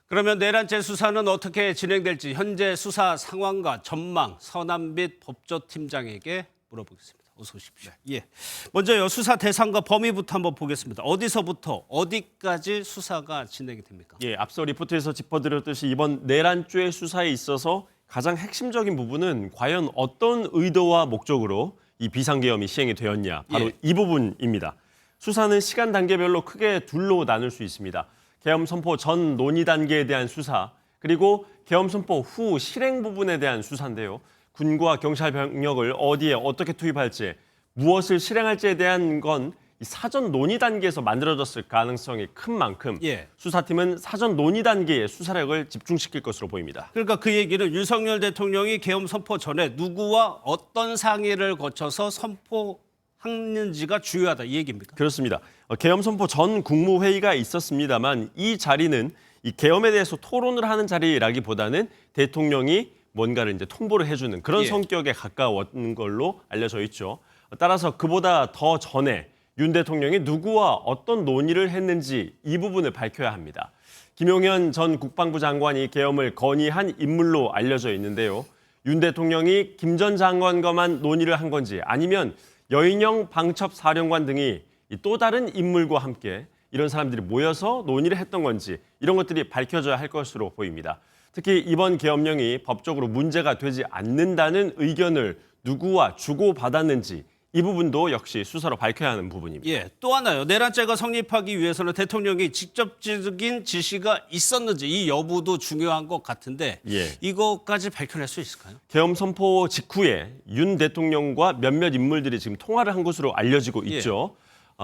그러면 내란죄 수사는 어떻게 진행될지 현재 수사 상황과 전망 서남빛 법조팀장에게 물어보겠습니다. 어서 오십시오. 예. 먼저요 수사 대상과 범위부터 한번 보겠습니다. 어디서부터 어디까지 수사가 진행이 됩니까? 예, 앞서 리포트에서 짚어드렸듯이 이번 내란죄 수사에 있어서 가장 핵심적인 부분은 과연 어떤 의도와 목적으로 이 비상계엄이 시행이 되었냐, 바로 이 부분입니다. 수사는 시간 단계별로 크게 둘로 나눌 수 있습니다. 계엄 선포 전 논의 단계에 대한 수사, 그리고 계엄 선포 후 실행 부분에 대한 수사인데요. 군과 경찰 병력을 어디에 어떻게 투입할지, 무엇을 실행할지에 대한 건 사전 논의 단계에서 만들어졌을 가능성이 큰 만큼 수사팀은 사전 논의 단계에 수사력을 집중시킬 것으로 보입니다. 그러니까 그 얘기는 윤석열 대통령이 계엄 선포 전에 누구와 어떤 상의를 거쳐서 선포했는지가 중요하다 이 얘기입니까? 그렇습니다. 계엄 선포 전 국무회의가 있었습니다만 이 자리는 이 계엄에 대해서 토론을 하는 자리라기보다는 대통령이 뭔가를 이제 통보를 해주는 그런 성격에 가까운 걸로 알려져 있죠. 따라서 그보다 더 전에 윤 대통령이 누구와 어떤 논의를 했는지 이 부분을 밝혀야 합니다. 김용현 전 국방부 장관이 계엄을 건의한 인물로 알려져 있는데요. 윤 대통령이 김 전 장관과만 논의를 한 건지 아니면 여인영 방첩사령관 등이 또 다른 인물과 함께 이런 사람들이 모여서 논의를 했던 건지 이런 것들이 밝혀져야 할 것으로 보입니다. 특히 이번 계엄령이 법적으로 문제가 되지 않는다는 의견을 누구와 주고받았는지 이 부분도 역시 수사로 밝혀야 하는 부분입니다. 예, 또 하나요. 내란죄가 성립하기 위해서는 대통령이 직접적인 지시가 있었는지 이 여부도 중요한 것 같은데 이것까지 밝혀낼 수 있을까요? 계엄 선포 직후에 윤 대통령과 몇몇 인물들이 지금 통화를 한 것으로 알려지고 있죠.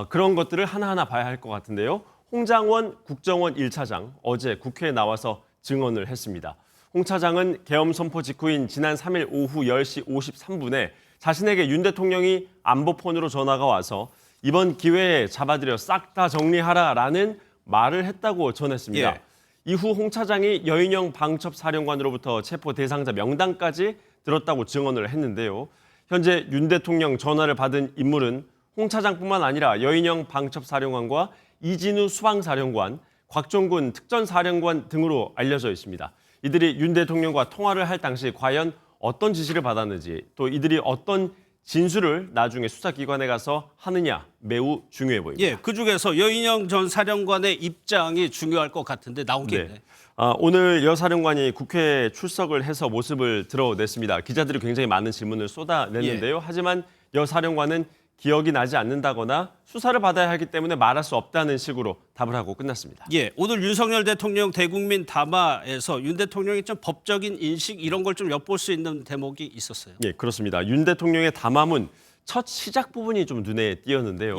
그런 것들을 하나하나 봐야 할 것 같은데요. 홍장원 국정원 1차장 어제 국회에 나와서 증언을 했습니다. 홍 차장은 계엄 선포 직후인 지난 3일 오후 10시 53분에 자신에게 윤 대통령이 안보폰으로 전화가 와서 이번 기회에 잡아들여 싹 다 정리하라라는 말을 했다고 전했습니다. 이후 홍 차장이 여인영 방첩사령관으로부터 체포 대상자 명단까지 들었다고 증언을 했는데요. 현재 윤 대통령 전화를 받은 인물은 홍 차장뿐만 아니라 여인영 방첩사령관과 이진우 수방사령관, 곽종군 특전사령관 등으로 알려져 있습니다. 이들이 윤 대통령과 통화를 할 당시 과연 어떤 지시를 받았는지 또 이들이 어떤 진술을 나중에 수사기관에 가서 하느냐 매우 중요해 보입니다. 예, 그중에서 여인영 전 사령관의 입장이 중요할 것 같은데 나온 게 있네. 오늘 여 사령관이 국회에 출석을 해서 모습을 드러냈습니다. 기자들이 굉장히 많은 질문을 쏟아냈는데요. 하지만 여 사령관은 기억이 나지 않는다거나 수사를 받아야 하기 때문에 말할 수 없다는 식으로 답을 하고 끝났습니다. 예, 오늘 윤석열 대통령 대국민 담화에서 윤 대통령이 좀 법적인 인식 이런 걸 좀 엿볼 수 있는 대목이 있었어요. 예, 그렇습니다. 윤 대통령의 담화문 첫 시작 부분이 좀 눈에 띄었는데요.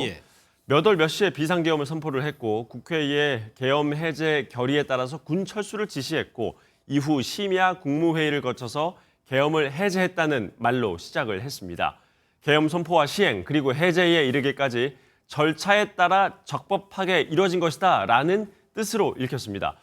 몇 월 몇 시에 비상계엄을 선포를 했고 국회의 계엄 해제 결의에 따라서 군 철수를 지시했고 이후 심야 국무회의를 거쳐서 계엄을 해제했다는 말로 시작을 했습니다. 계엄 선포와 시행 그리고 해제에 이르기까지 절차에 따라 적법하게 이뤄진 것이다 라는 뜻으로 읽혔습니다.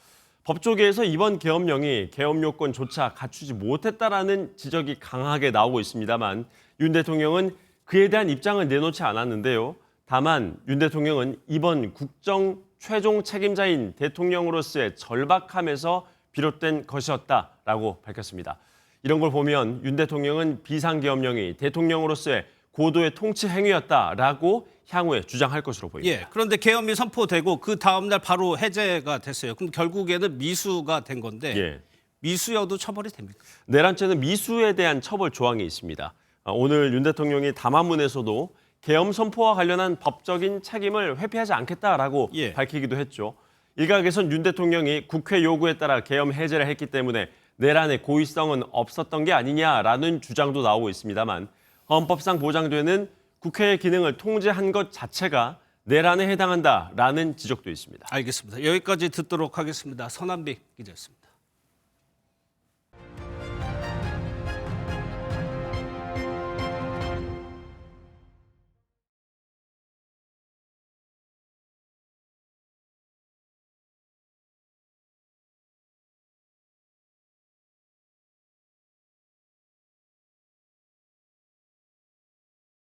법조계에서 이번 계엄령이 계엄 요건조차 갖추지 못했다라는 지적이 강하게 나오고 있습니다만 윤 대통령은 그에 대한 입장을 내놓지 않았는데요. 다만 윤 대통령은 이번 국정 최종 책임자인 대통령으로서의 절박함에서 비롯된 것이었다라고 밝혔습니다. 이런 걸 보면 윤 대통령은 비상계엄령이 대통령으로서의 고도의 통치 행위였다라고 향후에 주장할 것으로 보입니다. 예, 그런데 계엄이 선포되고 그 다음 날 바로 해제가 됐어요. 그럼 결국에는 미수가 된 건데 미수여도 처벌이 됩니까? 내란죄는 미수에 대한 처벌 조항이 있습니다. 오늘 윤 대통령이 담화문에서도 계엄 선포와 관련한 법적인 책임을 회피하지 않겠다라고 밝히기도 했죠. 일각에선 윤 대통령이 국회 요구에 따라 계엄 해제를 했기 때문에 내란의 고의성은 없었던 게 아니냐라는 주장도 나오고 있습니다만 헌법상 보장되는 국회의 기능을 통제한 것 자체가 내란에 해당한다라는 지적도 있습니다. 알겠습니다. 여기까지 듣도록 하겠습니다. 서남빛 기자였습니다.